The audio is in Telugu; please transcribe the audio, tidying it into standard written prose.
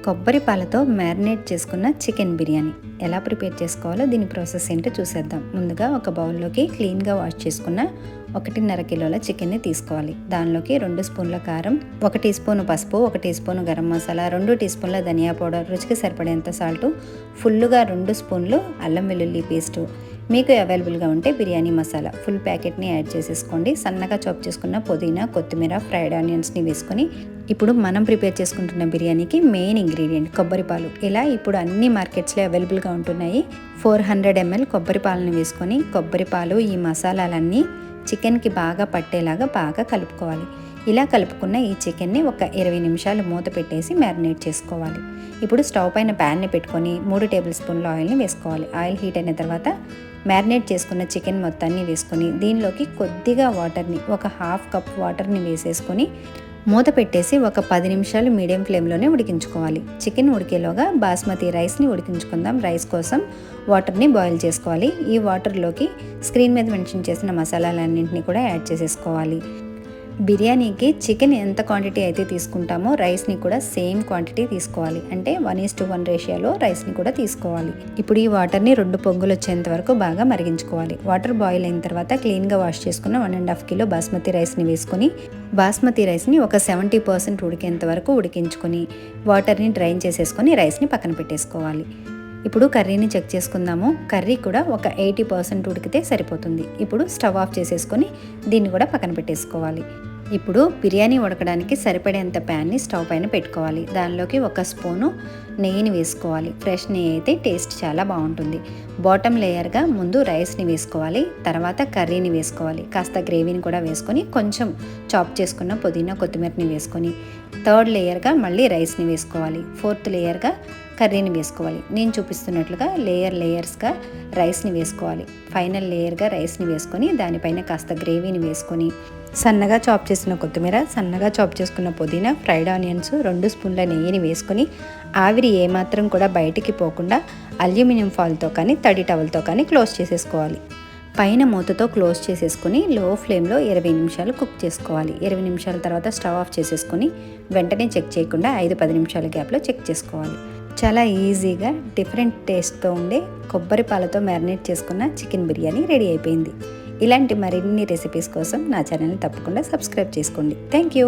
కొబ్బరి పాలతో మ్యారినేట్ చేసుకున్న చికెన్ బిర్యానీ ఎలా ప్రిపేర్ చేసుకోవాలో దీని ప్రాసెస్ ఏంటో చూసేద్దాం. ముందుగా ఒక బౌల్లోకి క్లీన్గా వాష్ చేసుకున్న 1.5 కిలోల చికెన్ని తీసుకోవాలి. దానిలోకి 2 స్పూన్ల కారం, 1 టీ స్పూన్ పసుపు, 1 టీ స్పూన్ గరం మసాలా, 2 టీ స్పూన్ల ధనియా పౌడర్, రుచికి సరిపడేంత సాల్టు, ఫుల్గా 2 స్పూన్లు అల్లం వెల్లుల్లి పేస్టు, మీకు అవైలబుల్గా ఉంటే బిర్యానీ మసాలా ఫుల్ ప్యాకెట్ని యాడ్ చేసేసుకోండి. సన్నగా చాప్ చేసుకున్న పుదీనా, కొత్తిమీర, ఫ్రైడ్ ఆనియన్స్ని వేసుకొని ఇప్పుడు మనం ప్రిపేర్ చేసుకుంటున్న బిర్యానీకి మెయిన్ ఇంగ్రీడియంట్ కొబ్బరి పాలు. ఇలా ఇప్పుడు అన్ని మార్కెట్స్లో అవైలబుల్గా ఉంటున్నాయి. 400 ml కొబ్బరి పాలను వేసుకొని కొబ్బరి పాలు ఈ మసాలాలన్నీ చికెన్కి బాగా పట్టేలాగా బాగా కలుపుకోవాలి. ఇలా కలుపుకున్న ఈ చికెన్ని ఒక 20 నిమిషాలు మూత పెట్టేసి మ్యారినేట్ చేసుకోవాలి. ఇప్పుడు స్టవ్ పైన ప్యాన్ని పెట్టుకొని 3 టేబుల్ స్పూన్ల ఆయిల్ని వేసుకోవాలి. ఆయిల్ హీట్ అయిన తర్వాత మ్యారినేట్ చేసుకున్న చికెన్ మొత్తాన్ని వేసుకొని దీనిలోకి కొద్దిగా వాటర్ని, ఒక హాఫ్ కప్ వాటర్ని వేసేసుకొని మూత పెట్టేసి ఒక 10 నిమిషాలు మీడియం ఫ్లేమ్లోనే ఉడికించుకోవాలి. చికెన్ ఉడికేలోగా బాస్మతి రైస్ని ఉడికించుకుందాం. రైస్ కోసం వాటర్ని బాయిల్ చేసుకోవాలి. ఈ వాటర్లోకి స్క్రీన్ మీద మెన్షన్ చేసిన మసాలాలన్నింటినీ కూడా యాడ్ చేసేసుకోవాలి. బిర్యానీకి చికెన్ ఎంత క్వాంటిటీ అయితే తీసుకుంటామో రైస్ని కూడా సేమ్ క్వాంటిటీ తీసుకోవాలి. అంటే 1:1 రేషియోలో రైస్ని కూడా తీసుకోవాలి. ఇప్పుడు ఈ వాటర్ని 2 పొంగులు వచ్చేంత వరకు బాగా మరిగించుకోవాలి. వాటర్ బాయిల్ అయిన తర్వాత క్లీన్గా వాష్ చేసుకున్న 1.5 కిలో బాస్మతి రైస్ని వేసుకొని బాస్మతి రైస్ని ఒక 70% ఉడికేంత వరకు ఉడికించుకొని వాటర్ని డ్రైన్ చేసేసుకొని రైస్ని పక్కన పెట్టేసుకోవాలి. ఇప్పుడు కర్రీని చెక్ చేసుకుందాము. కర్రీ కూడా ఒక 80% ఉడికితే సరిపోతుంది. ఇప్పుడు స్టవ్ ఆఫ్ చేసేసుకొని దీన్ని కూడా పక్కన పెట్టేసుకోవాలి. ఇప్పుడు బిర్యానీ ఉడకడానికి సరిపడేంత ప్యాన్ని స్టవ్ పైన పెట్టుకోవాలి. దానిలోకి 1 స్పూను నెయ్యిని వేసుకోవాలి. ఫ్రెష్ నెయ్యి అయితే టేస్ట్ చాలా బాగుంటుంది. బాటమ్ లేయర్గా ముందు రైస్ని వేసుకోవాలి, తర్వాత కర్రీని వేసుకోవాలి, కాస్త గ్రేవీని కూడా వేసుకొని కొంచెం చాప్ చేసుకున్న పుదీనా, కొత్తిమీరని వేసుకొని థర్డ్ లేయర్గా మళ్ళీ రైస్ని వేసుకోవాలి. ఫోర్త్ లేయర్గా కర్రీని వేసుకోవాలి. నేను చూపిస్తున్నట్లుగా లేయర్స్గా రైస్ని వేసుకోవాలి. ఫైనల్ లేయర్గా రైస్ని వేసుకొని దానిపైన కాస్త గ్రేవీని వేసుకొని సన్నగా చాప్ చేసిన కొత్తిమీర, సన్నగా చాప్ చేసుకున్న పుదీనా, ఫ్రైడ్ ఆనియన్స్, 2 స్పూన్ల నెయ్యిని వేసుకొని ఆవిరి ఏమాత్రం కూడా బయటికి పోకుండా అల్యూమినియం ఫాయిల్తో కానీ తడి టవల్తో కానీ క్లోజ్ చేసేసుకోవాలి. పైన మూతతో క్లోజ్ చేసేసుకొని లో ఫ్లేమ్లో 20 నిమిషాలు కుక్ చేసుకోవాలి. 20 నిమిషాల తర్వాత స్టవ్ ఆఫ్ చేసేసుకొని వెంటనే చెక్ చేయకుండా 5-10 నిమిషాల గ్యాప్లో చెక్ చేసుకోవాలి. చాలా ఈజీగా డిఫరెంట్ టేస్ట్తో ఉండే కొబ్బరి పాలతో మ్యారినేట్ చేసుకున్న చికెన్ బిర్యానీ రెడీ అయిపోయింది. ఇలాంటి మరిన్ని రెసిపీస్ కోసం నా ఛానల్ని తప్పకుండా సబ్స్క్రైబ్ చేసుకోండి. Thank you.